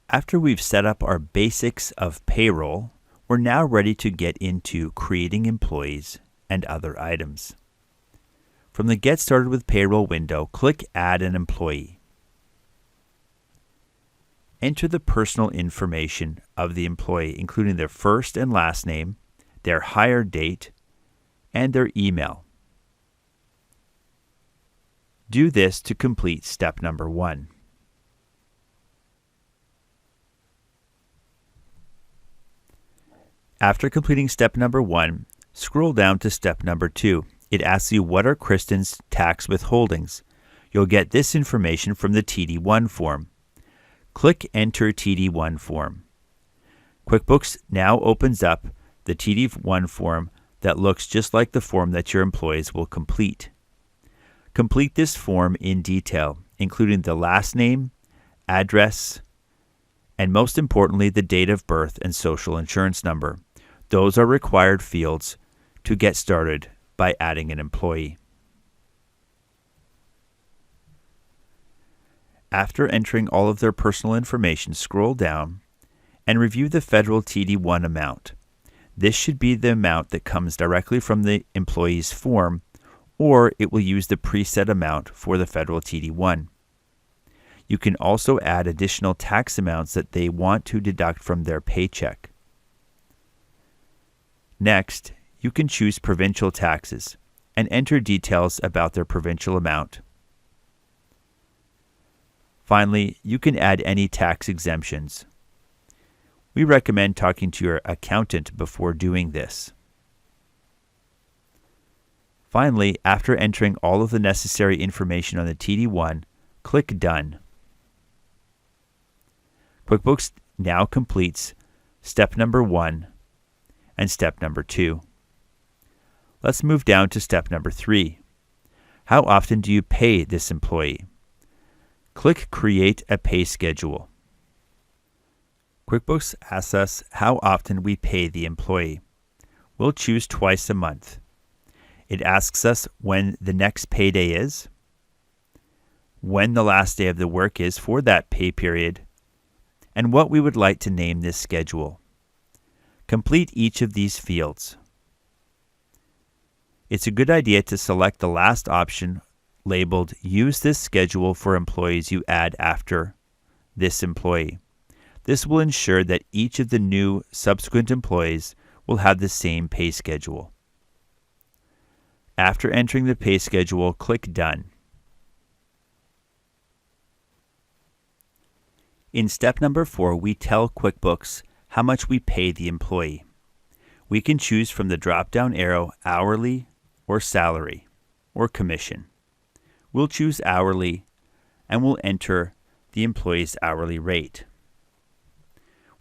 After we've set up our basics of payroll, we're now ready to get into creating employees and other items. From the Get Started with Payroll window, click Add an Employee. Enter the personal information of the employee, including their first and last name, their hire date, and their email. Do this to complete step number 1. After completing step number 1, scroll down to step number 2. It asks you what are Kristen's tax withholdings. You'll get this information from the TD1 form. Click Enter TD1 form. QuickBooks now opens up the TD1 form that looks just like the form that your employees will complete. Complete this form in detail, including the last name, address, and most importantly, the date of birth and social insurance number. Those are required fields to get started by adding an employee. After entering all of their personal information, scroll down and review the federal TD1 amount. This should be the amount that comes directly from the employee's form, or it will use the preset amount for the federal TD1. You can also add additional tax amounts that they want to deduct from their paycheck. Next, you can choose provincial taxes and enter details about their provincial amount. Finally, you can add any tax exemptions. We recommend talking to your accountant before doing this. Finally, after entering all of the necessary information on the TD1, click Done. QuickBooks now completes step number 1 and step number 2. Let's move down to step number 3. How often do you pay this employee? Click Create a Pay Schedule. QuickBooks asks us how often we pay the employee. We'll choose twice a month. It asks us when the next payday is, when the last day of the work is for that pay period, and what we would like to name this schedule. Complete each of these fields. It's a good idea to select the last option labeled Use this schedule for employees you add after this employee. This will ensure that each of the new subsequent employees will have the same pay schedule. After entering the pay schedule, click Done. In step number 4, we tell QuickBooks how much we pay the employee. We can choose from the drop-down arrow hourly or salary or commission. We'll choose hourly and we'll enter the employee's hourly rate.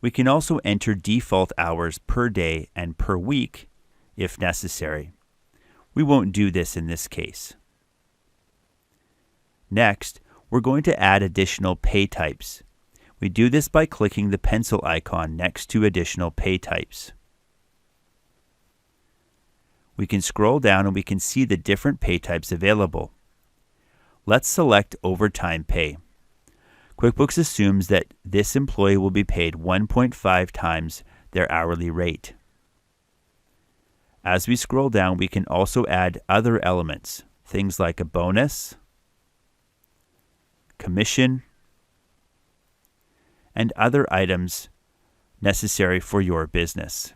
We can also enter default hours per day and per week if necessary. We won't do this in this case. Next, we're going to add additional pay types. We do this by clicking the pencil icon next to additional pay types. We can scroll down and we can see the different pay types available. Let's select overtime pay. QuickBooks assumes that this employee will be paid 1.5 times their hourly rate. As we scroll down, we can also add other elements, things like a bonus, commission, and other items necessary for your business.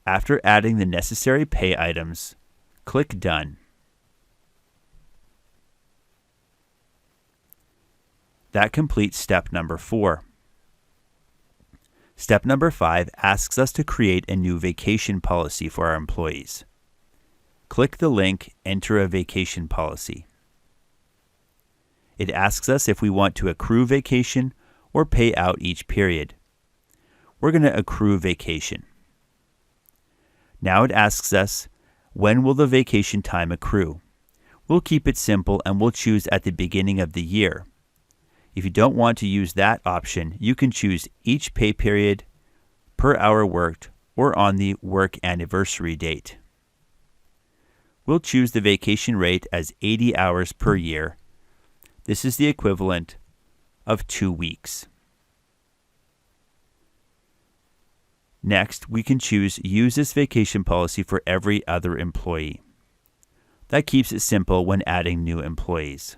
After adding the necessary pay items, click Done. That completes step number 4. Step number 5 asks us to create a new vacation policy for our employees. Click the link Enter a Vacation Policy. It asks us if we want to accrue vacation or pay out each period. We're going to accrue vacation. Now it asks us, when will the vacation time accrue? We'll keep it simple and we'll choose at the beginning of the year. If you don't want to use that option, you can choose each pay period, per hour worked, or on the work anniversary date. We'll choose the vacation rate as 80 hours per year. This is the equivalent of 2 weeks. Next, we can choose Use this vacation policy for every other employee. That keeps it simple when adding new employees.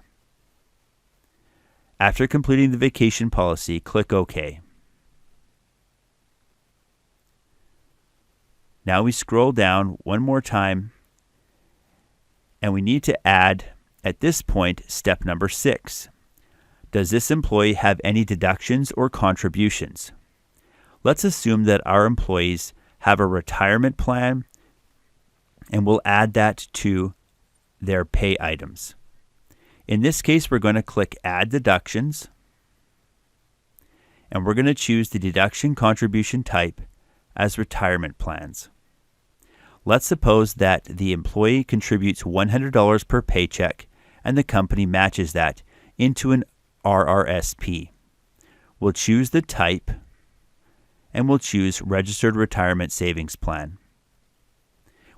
After completing the vacation policy, click OK. Now we scroll down one more time, and we need to add, at this point, step number 6. Does this employee have any deductions or contributions? Let's assume that our employees have a retirement plan, and we'll add that to their pay items. In this case, we're going to click Add Deductions, and we're going to choose the deduction contribution type as retirement plans. Let's suppose that the employee contributes $100 per paycheck and the company matches that into an RRSP. We'll choose the type and we'll choose Registered Retirement Savings Plan.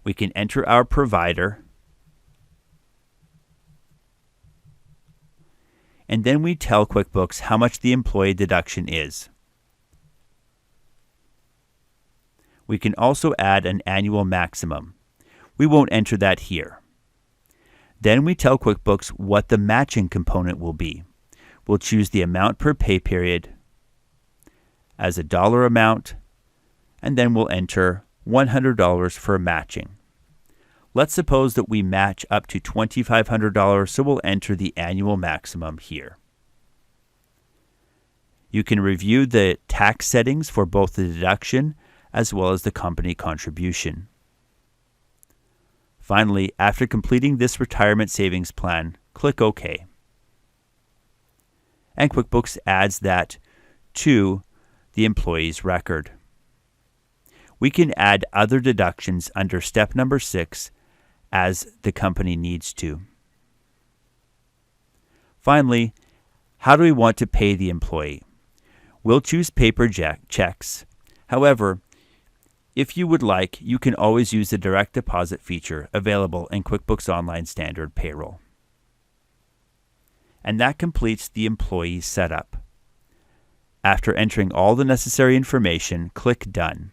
We can enter our provider, and then we tell QuickBooks how much the employee deduction is. We can also add an annual maximum. We won't enter that here. Then we tell QuickBooks what the matching component will be. We'll choose the amount per pay period as a dollar amount, and then we'll enter $100 for matching. Let's suppose that we match up to $2,500, so we'll enter the annual maximum here. You can review the tax settings for both the deduction as well as the company contribution. Finally, after completing this retirement savings plan, click OK. And QuickBooks adds that to the employee's record. We can add other deductions under step number 6 as the company needs to. Finally, how do we want to pay the employee? We'll choose paper checks. However, if you would like, you can always use the direct deposit feature available in QuickBooks Online Standard Payroll. And that completes the employee setup. After entering all the necessary information, click Done.